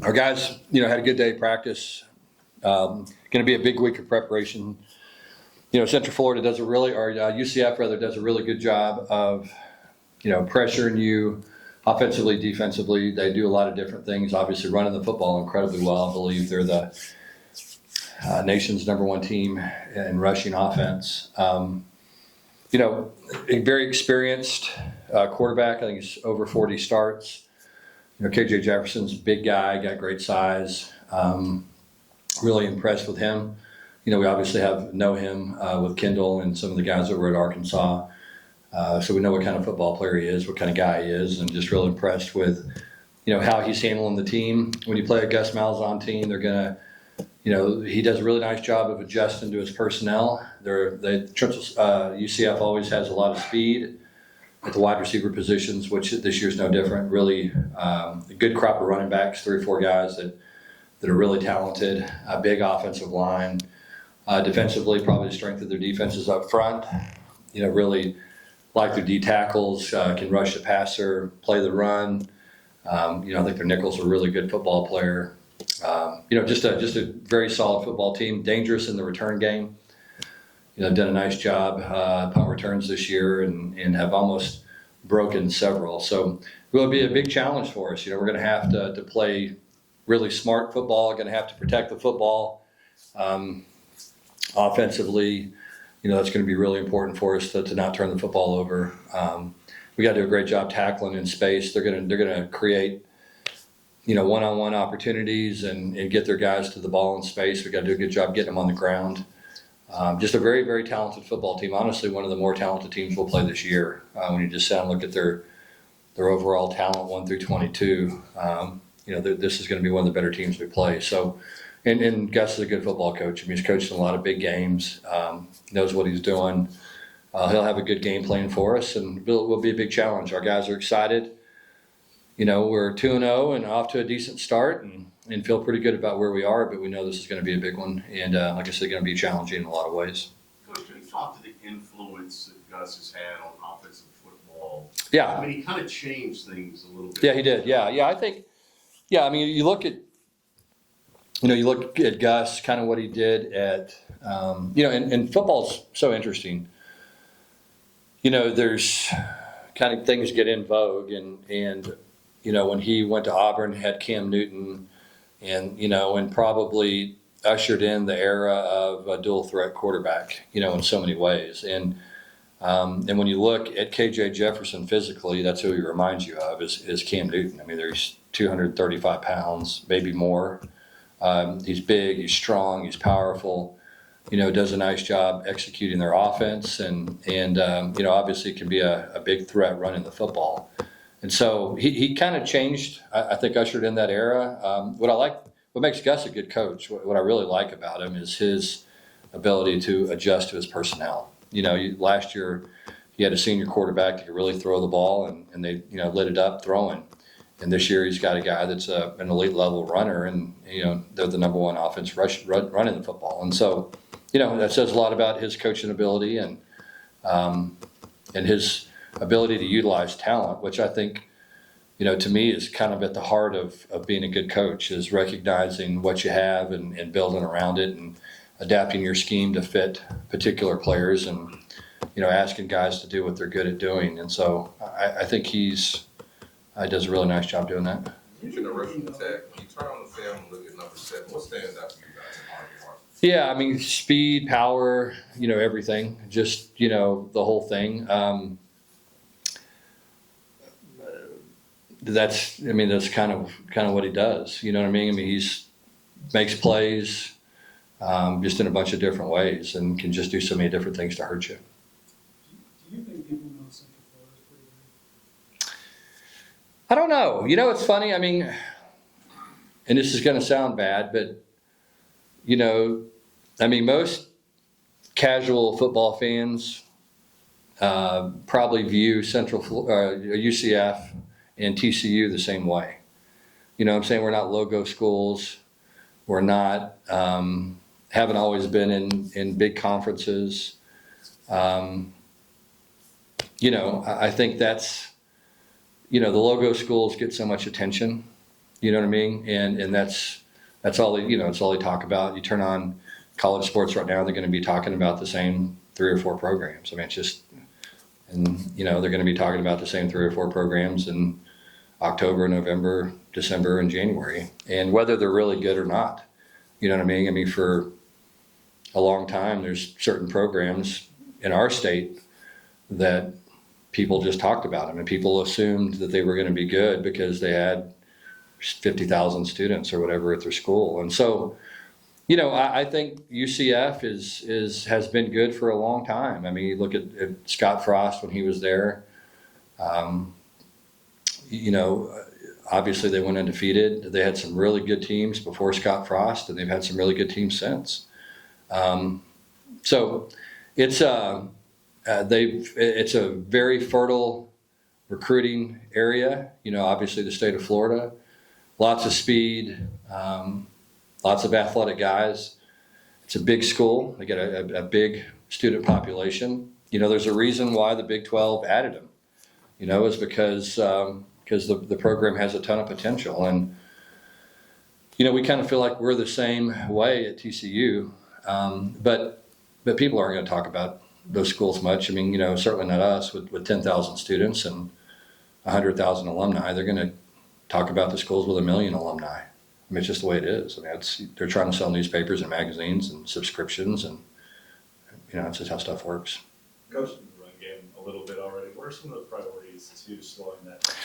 Our guys, had a good day of practice. Going to be a big week of preparation. Central Florida does UCF rather does a really good job of, pressuring you offensively, defensively. They do a lot of different things. Obviously, running the football incredibly well. I believe they're the nation's #1 team in rushing offense. A very experienced quarterback. I think he's over 40 starts. KJ Jefferson's a big guy, got great size. Really impressed with him. We obviously know him with Kendall and some of the guys over at Arkansas. So we know what kind of football player he is, what kind of guy he is, and just real impressed with, how he's handling the team. When you play a Gus Malzahn team, they're going to, he does a really nice job of adjusting to his personnel. UCF always has a lot of speed at the wide receiver positions, which this year's no different. Really a good crop of running backs, 3 or 4 guys that are really talented, a big offensive line. Defensively, probably the strength of their defenses up front. Really like their D tackles, can rush the passer, play the run. I think their nickel's a really good football player. Just a very solid football team, dangerous in the return game. Done a nice job punt returns this year and have almost broken several. So it will be a big challenge for us. We're going to have to play really smart football, going to have to protect the football. Offensively, that's going to be really important for us to not turn the football over. We got to do a great job tackling in space. They're going to create, one-on-one opportunities and get their guys to the ball in space. We got to do a good job getting them on the ground. Just a very, very talented football team. Honestly, one of the more talented teams we'll play this year. When you just sit and look at their overall talent, 1 through 22, this is going to be one of the better teams we play. So, and Gus is a good football coach. He's coached in a lot of big games, knows what he's doing. He'll have a good game plan for us, and will be a big challenge. Our guys are excited. We're 2-0 and off to a decent start, and feel pretty good about where we are, but we know this is going to be a big one, and like I said, going to be challenging in a lot of ways. Coach, can you talk to the influence that Gus has had on offensive football? Yeah. He kind of changed things a little bit. Yeah, he did. Yeah, I think, you look at Gus, kind of what he did at, and football's so interesting. There's kind of things get in vogue, and when he went to Auburn, had Cam Newton, and probably ushered in the era of a dual threat quarterback, in so many ways. And when you look at KJ Jefferson physically, that's who he reminds you of is Cam Newton. There's 235 pounds, maybe more. He's big, he's strong, he's powerful, does a nice job executing their offense, and obviously can be a big threat running the football. And so he kind of changed, I think, ushered in that era. What makes Gus a good coach, what I really like about him is his ability to adjust to his personnel. Last year he had a senior quarterback that could really throw the ball, and they, lit it up throwing. And this year he's got a guy that's an elite level runner, and they're the #1 offense running the football. And so, that says a lot about his coaching ability and his ability to utilize talent, which I think, to me is kind of at the heart of being a good coach, is recognizing what you have and building around it and adapting your scheme to fit particular players and, asking guys to do what they're good at doing. And so I think he does a really nice job doing that. Using the rushing attack, when you turn on the film and look at number 7, what stands out to you guys in Harvey? Yeah, speed, power, everything, just, the whole thing. That's kind of what he does. You know what I mean? He's makes plays just in a bunch of different ways and can just do so many different things to hurt you. Do you think people know Central Florida is pretty good? I don't know. It's funny. And this is going to sound bad, but most casual football fans probably view UCF and TCU the same way. I'm saying? We're not logo schools. We're not, haven't always been in big conferences. I think that's, the logo schools get so much attention. You know what I mean? And that's all they, it's all they talk about. You turn on college sports right now, they're going to be talking about the same 3 or 4 programs. I mean, it's just, and they're going to be talking about the same 3 or 4 programs in October, November, December, and January, and whether they're really good or not. You know what I mean? I mean, for a long time, there's certain programs in our state that people just talked about them, and people assumed that they were going to be good because they had 50,000 students or whatever at their school. And so, I think UCF has been good for a long time. I mean, you look at Scott Frost when he was there. Obviously they went undefeated. They had some really good teams before Scott Frost, and they've had some really good teams since. So it's it's a very fertile recruiting area. Obviously the state of Florida, lots of speed, lots of athletic guys. It's a big school. They get a big student population. There's a reason why the Big 12 added them. Is because the program has a ton of potential. And, we kind of feel like we're the same way at TCU. But people aren't going to talk about those schools much. I mean, certainly not us with 10,000 students and 100,000 alumni. They're going to talk about the schools with 1 million alumni. I mean, it's just the way it is. I mean, they're trying to sell newspapers and magazines and subscriptions, and it's just how stuff works. Coach, the run game a little bit already. What are some of the priorities to slowing that down?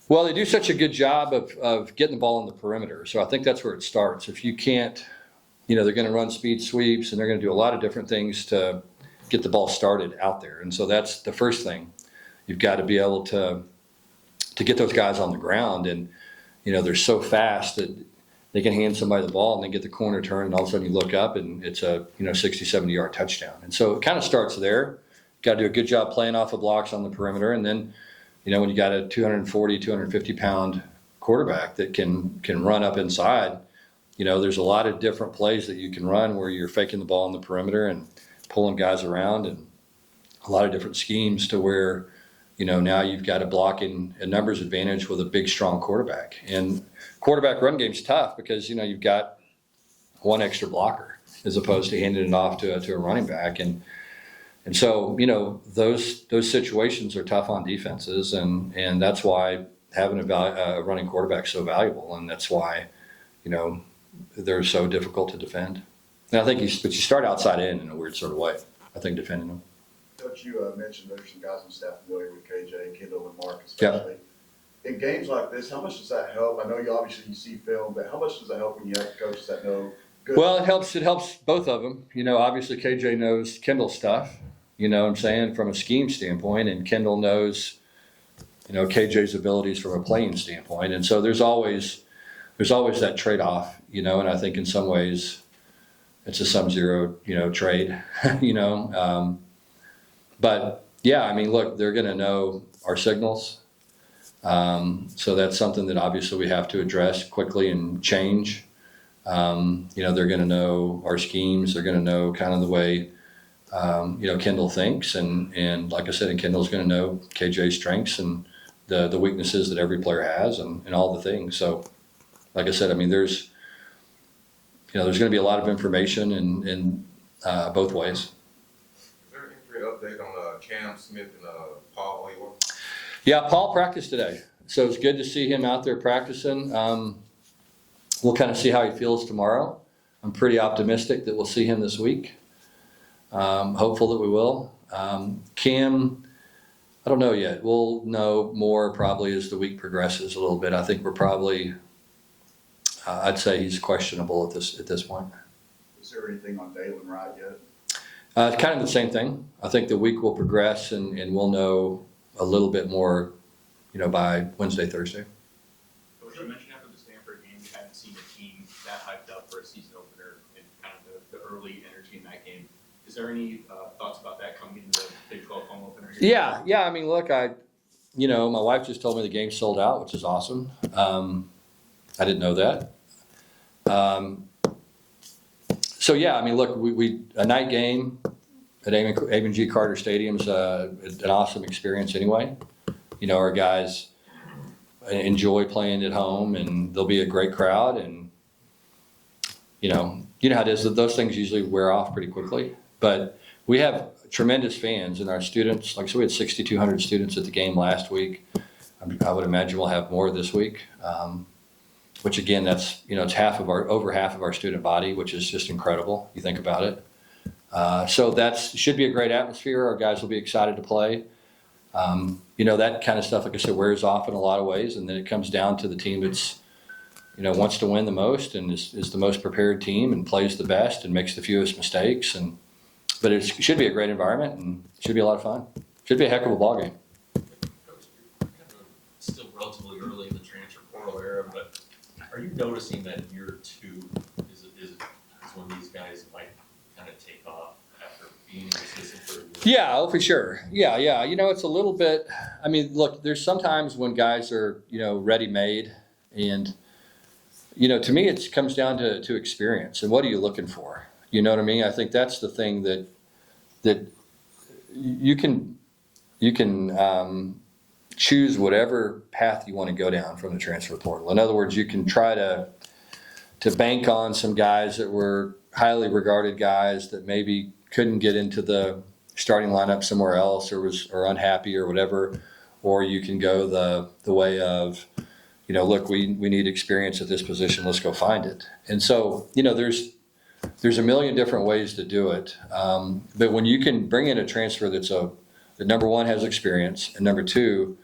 Well, they do such a good job of getting the ball on the perimeter. So I think that's where it starts. If you can't, they're going to run speed sweeps, and they're going to do a lot of different things to get the ball started out there. And so that's the first thing. You've got to be able to get those guys on the ground, and they're so fast that they can hand somebody the ball and then get the corner turn, and all of a sudden you look up and it's a 60, 70-yard touchdown. And so it kind of starts there. Got to do a good job playing off of blocks on the perimeter, and then when you got a 240, 250-pound quarterback that can run up inside, there's a lot of different plays that you can run where you're faking the ball on the perimeter and pulling guys around, and a lot of different schemes to where now you've got a blocking and numbers advantage with a big, strong quarterback. And quarterback run game's tough because, you've got one extra blocker as opposed to handing it off to a running back. And so, those situations are tough on defenses. And that's why having a running quarterback is so valuable. And that's why, they're so difficult to defend. And I think you start outside in a weird sort of way, I think, defending them. Coach, you mentioned there's some guys on staff familiar with KJ, Kendall, and Mark especially. Yeah. In games like this, how much does that help? I know you see film, but how much does that help when you have coaches that know good? Well, it helps both of them. Obviously KJ knows Kendall's stuff, what I'm saying, from a scheme standpoint, and Kendall knows, KJ's abilities from a playing standpoint. And so there's always that trade-off, and I think in some ways it's a sum-zero, trade, But yeah, I mean, look, they're going to know our signals. So that's something that obviously we have to address quickly and change. They're going to know our schemes. They're going to know kind of the way, Kendall thinks. And like I said, and Kendall's going to know KJ's strengths and the weaknesses that every player has and all the things. So like I said, I mean, there's going to be a lot of information in both ways. Update on Cam Smith and Paul Oyewa? Yeah, Paul practiced today, so it's good to see him out there practicing. We'll kind of see how he feels tomorrow. I'm pretty optimistic that we'll see him this week. Hopeful that we will. Cam, I don't know yet. We'll know more probably as the week progresses a little bit. I think we're probably, I'd say he's questionable at this point. Is there anything on Dalen Wright yet? It's kind of the same thing. I think the week will progress and we'll know a little bit more, by Wednesday, Thursday. Coach, you mentioned after the Stanford game, you hadn't seen a team that hyped up for a season opener and kind of the early energy in that game. Is there any thoughts about that coming into the Big 12 home opener here? Yeah. I mean, look, my wife just told me the game sold out, which is awesome. I didn't know that. So yeah, I mean, look, we a night game at Amon G. Carter Stadium is an awesome experience anyway. Our guys enjoy playing at home, and there'll be a great crowd. And you know how it is that those things usually wear off pretty quickly. But we have tremendous fans, and our students, like so, we had 6,200 students at the game last week. I would imagine we'll have more this week. Which again, that's it's over half of our student body, which is just incredible. You think about it. So that should be a great atmosphere. Our guys will be excited to play. That kind of stuff, like I said, wears off in a lot of ways, and then it comes down to the team that's wants to win the most and is the most prepared team and plays the best and makes the fewest mistakes. But it should be a great environment and it should be a lot of fun. Should be a heck of a ball game. Coach, you're kind of still relatively early in the transfer portal era, but are you noticing that year 2 is when these guys might kind of take off after being in the system for a year? Yeah, oh, for sure. Yeah. It's a little bit. I mean, look, there's sometimes when guys are ready-made, and to me it comes down to experience and what are you looking for. You know what I mean? I think that's the thing that you can choose whatever path you want to go down from the transfer portal. In other words, you can try to bank on some guys that were highly regarded guys that maybe couldn't get into the starting lineup somewhere else or unhappy or whatever, or you can go the way of, look, we need experience at this position. Let's go find it. And so, there's a million different ways to do it. But when you can bring in a transfer that number one has experience and number two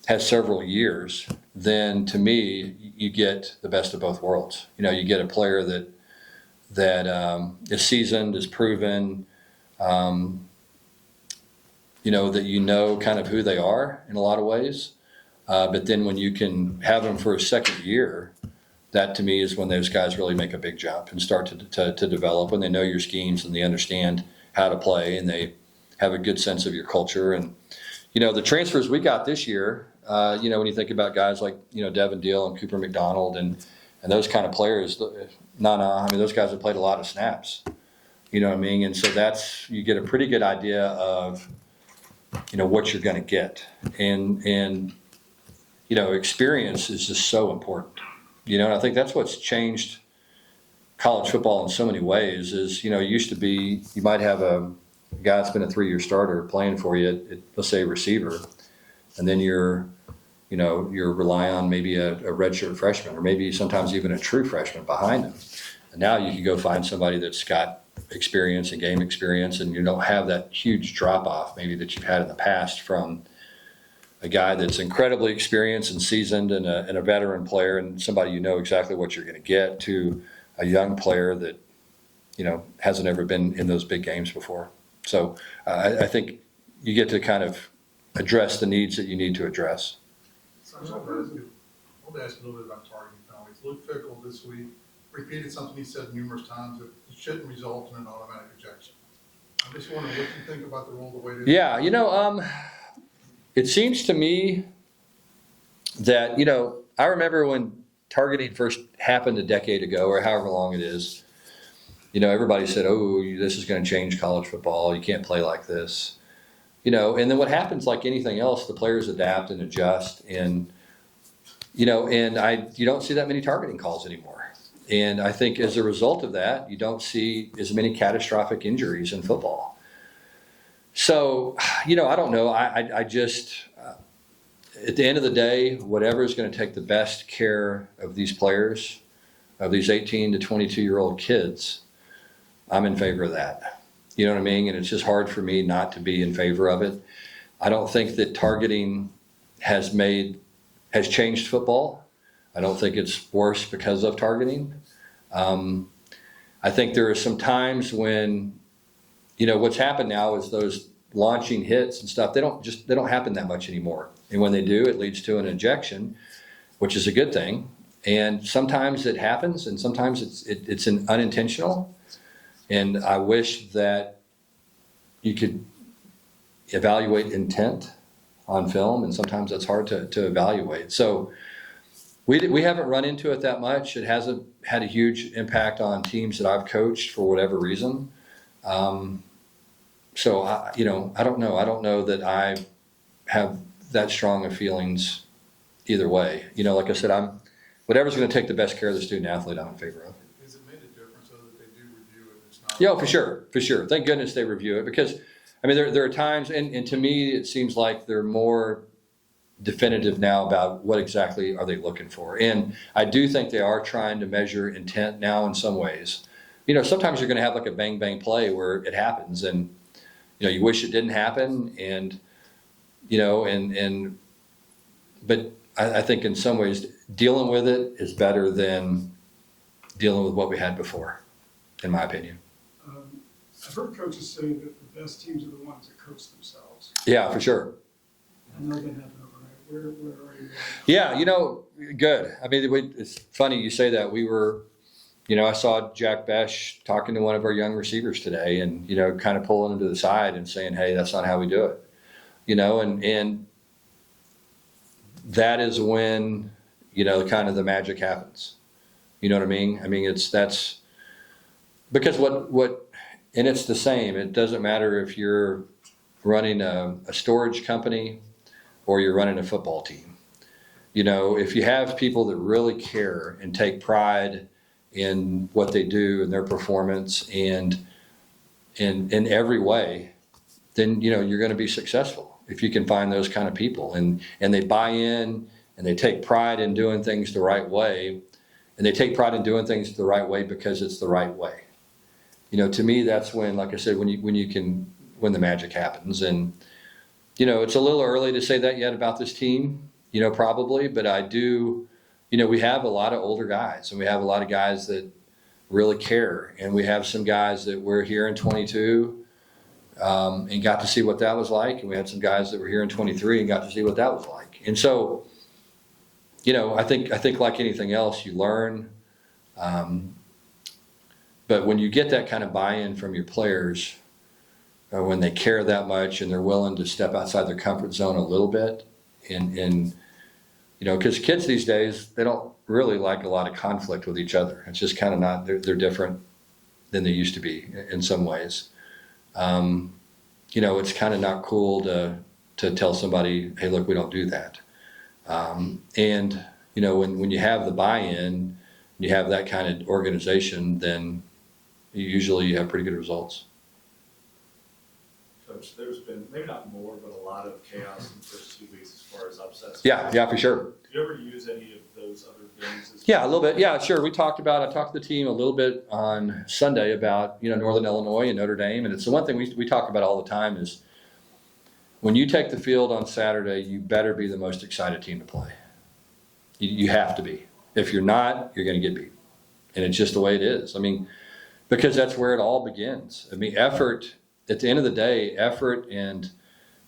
has several years, then to me you get the best of both worlds. You get a player that is seasoned, is proven, that kind of who they are in a lot of ways. But then when you can have them for a second year, that to me is when those guys really make a big jump and start to develop, when they know your schemes and they understand how to play and they have a good sense of your culture. And, the transfers we got this year, when you think about guys like, Devin Deal and Cooper McDonald and those kind of players, those guys have played a lot of snaps, you know what I mean? And so you get a pretty good idea of, what you're going to get. And experience is just so important. And I think that's what's changed college football in so many ways is, it used to be you might have a guy that's been a 3-year starter playing for you at let's say, receiver, and then you're relying on maybe a redshirt freshman or maybe sometimes even a true freshman behind him. And now you can go find somebody that's got experience and game experience, and you don't have that huge drop-off maybe that you've had in the past from a guy that's incredibly experienced and seasoned and a veteran player and somebody exactly what you're going to get to a young player that, hasn't ever been in those big games before. So I think you get to kind of address the needs that you need to address. So I want to ask a little bit about targeting penalties. Luke Fickell this week repeated something he said numerous times, that it shouldn't result in an automatic ejection. I'm just wondering what you think about the rule the way it is. Yeah, it seems to me that, I remember when targeting first happened a decade ago or however long it is, everybody said, oh, this is going to change college football. You can't play like this. And then what happens, like anything else, the players adapt and adjust. And, you don't see that many targeting calls anymore. And I think as a result of that, you don't see as many catastrophic injuries in football. So, I don't know. I just, at the end of the day, whatever is going to take the best care of these players, of these 18 to 22-year-old kids, I'm in favor of that. You know what I mean? And it's just hard for me not to be in favor of it. I don't think that targeting has changed football. I don't think it's worse because of targeting. I think there are some times when, what's happened now is those launching hits and stuff, they don't happen that much anymore. And when they do, it leads to an ejection, which is a good thing. And sometimes it happens and sometimes it's unintentional. And I wish that you could evaluate intent on film, and sometimes that's hard to evaluate. So we haven't run into it that much. It hasn't had a huge impact on teams that I've coached for whatever reason. So I don't know. I don't know that I have that strong of feelings, either way. Like I said, whatever's going to take the best care of the student athlete, I'm in favor of. Has it made a difference though that they do review it? It's not. Yeah, for sure. Thank goodness they review it because, there are times, and to me, it seems like they're more definitive now about what exactly are they looking for. And I do think they are trying to measure intent now in some ways. Sometimes you're going to have like a bang bang play where it happens, and you wish it didn't happen, but I think in some ways dealing with it is better than dealing with what we had before, in my opinion. I've heard coaches say that the best teams are the ones that coach themselves. Yeah, for sure. I know that happened overnight. Where are you? Yeah, good. It's funny you say that. We were, I saw Jack Besh talking to one of our young receivers today and, kind of pulling him to the side and saying, hey, that's not how we do it. And that is when, kind of the magic happens. You know what I mean? That's because and it's the same. It doesn't matter if you're running a storage company or you're running a football team. If you have people that really care and take pride in what they do and their performance and in every way, then, you're going to be successful if you can find those kind of people and they buy in and they take pride in doing things the right way. And they take pride in doing things the right way because it's the right way. To me, that's when, like I said, when the magic happens. And, it's a little early to say that yet about this team, probably, but I do, we have a lot of older guys and we have a lot of guys that really care. And we have some guys that were here in 22 and got to see what that was like. And we had some guys that were here in 23 and got to see what that was like. And so, I think like anything else, you learn. But when you get that kind of buy-in from your players, when they care that much and they're willing to step outside their comfort zone a little bit, and because kids these days, they don't really like a lot of conflict with each other. It's just kind of not, they're different than they used to be in some ways. It's kind of not cool to tell somebody, hey, look, we don't do that. And when you have the buy-in, you have that kind of organization, then usually you have pretty good results. Coach, there's been, maybe not more, but a lot of chaos in the first 2 weeks as far as upsets. Yeah, for sure. Do you ever use any of those other things? Yeah, a little bit. Yeah, sure. I talked to the team a little bit on Sunday about, Northern Illinois and Notre Dame. And it's the one thing we talk about all the time is when you take the field on Saturday, you better be the most excited team to play. You have to be. If you're not, you're going to get beat. And it's just the way it is. Because that's where it all begins. Effort, at the end of the day, effort and,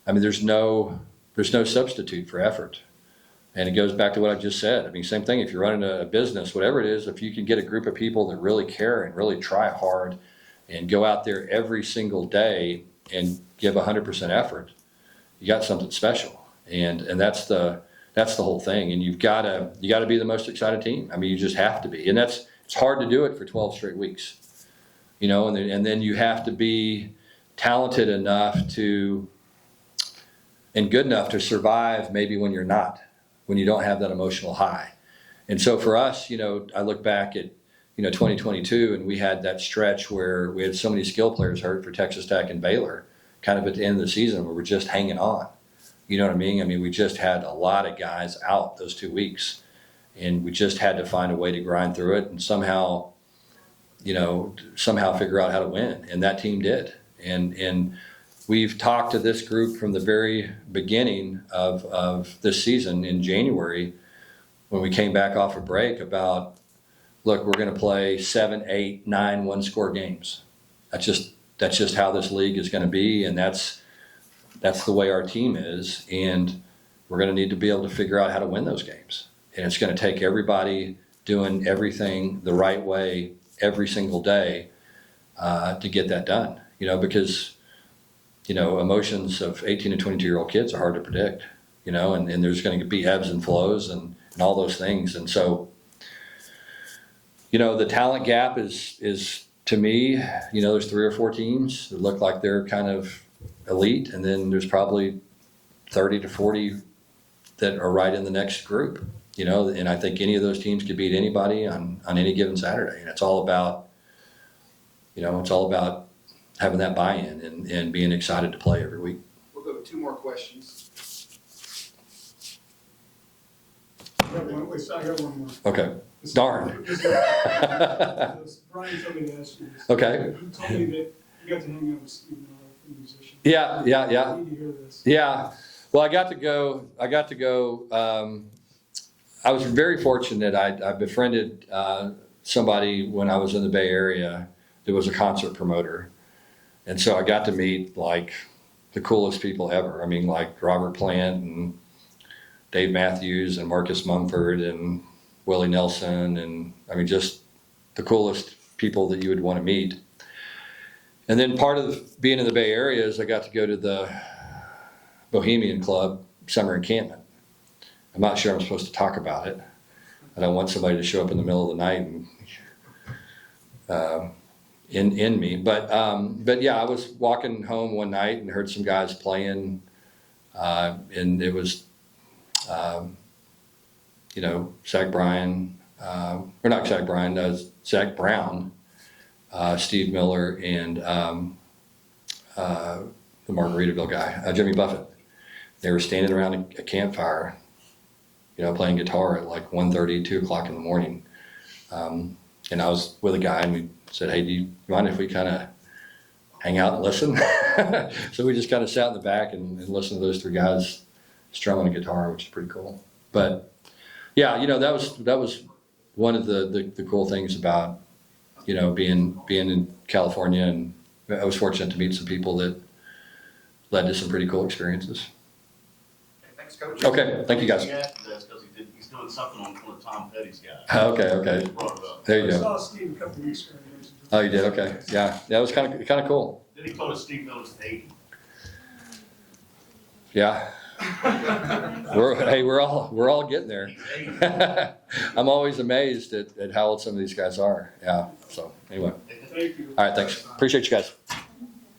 there's no substitute for effort. And it goes back to what I just said. Same thing, if you're running a business, whatever it is, if you can get a group of people that really care and really try hard and go out there every single day and give 100% effort, you got something special. And that's the whole thing. And you got to be the most excited team. You just have to be. And it's hard to do it for 12 straight weeks. And then you have to be talented enough and good enough to survive maybe when you're not, when you don't have that emotional high. And so for us, I look back at, 2022 and we had that stretch where we had so many skill players hurt for Texas Tech and Baylor kind of at the end of the season where we're just hanging on. You know what I mean? We just had a lot of guys out those 2 weeks and we just had to find a way to grind through it and somehow figure out how to win. And that team did. And we've talked to this group from the very beginning of this season in January when we came back off a break about, look, we're going to play 7, 8, 9 one-score games. That's just how this league is going to be. And that's the way our team is. And we're going to need to be able to figure out how to win those games. And it's going to take everybody doing everything the right way every single day to get that done, because, emotions of 18 and 22-year-old kids are hard to predict, and there's going to be ebbs and flows and all those things. And so, the talent gap is to me, there's 3 or 4 teams that look like they're kind of elite, and then there's probably 30 to 40 that are right in the next group, you know, and I think any of those teams could beat anybody on any given Saturday. And it's all about, you know, it's all about having that buy-in and being excited to play every week. We'll go with two more questions. I got one more. Okay. Darn. Brian told me to ask you this. Okay. He told me that you got to hang out with Steve Miller, the musician. Yeah. I need to hear this. Yeah. Well, I got to go. I was very fortunate. I befriended somebody when I was in the Bay Area that was a concert promoter. And so I got to meet like the coolest people ever. I mean, like Robert Plant and Dave Matthews and Marcus Mumford and Willie Nelson. And I mean, just the coolest people that you would want to meet. And then part of being in the Bay Area is I got to go to the Bohemian Club summer encampment. I'm not sure I'm supposed to talk about it. I don't want somebody to show up in the middle of the night and in me. But yeah, I was walking home one night and heard some guys playing, and it was, you know, Zach Bryan, or not Zach Bryan, Zach Brown, Steve Miller, and the Margaritaville guy, Jimmy Buffett. They were standing around a campfire, you know, playing guitar at like 1:30, 2 o'clock in the morning. And I was with a guy and we said, hey, do you mind if we kind of hang out and listen? So we just kind of sat in the back and listened to those three guys strumming a guitar, which is pretty cool. But yeah, you know, that was one of the cool things about, you know, being in California, and I was fortunate to meet some people that led to some pretty cool experiences. Thanks, Coach. Okay, thank you guys. That's because he's doing something on one of Tom Petty's guys. Okay, Brought it up. there you I go. saw Steve a couple of weeks ago. Oh, you did? Okay, yeah, that was kind of cool. Then he told us Steve Miller's 80. Yeah, we're all getting there. He's 80. I'm always amazed at how old some of these guys are. Yeah. So anyway, Thank you. all right, thanks. Appreciate you guys.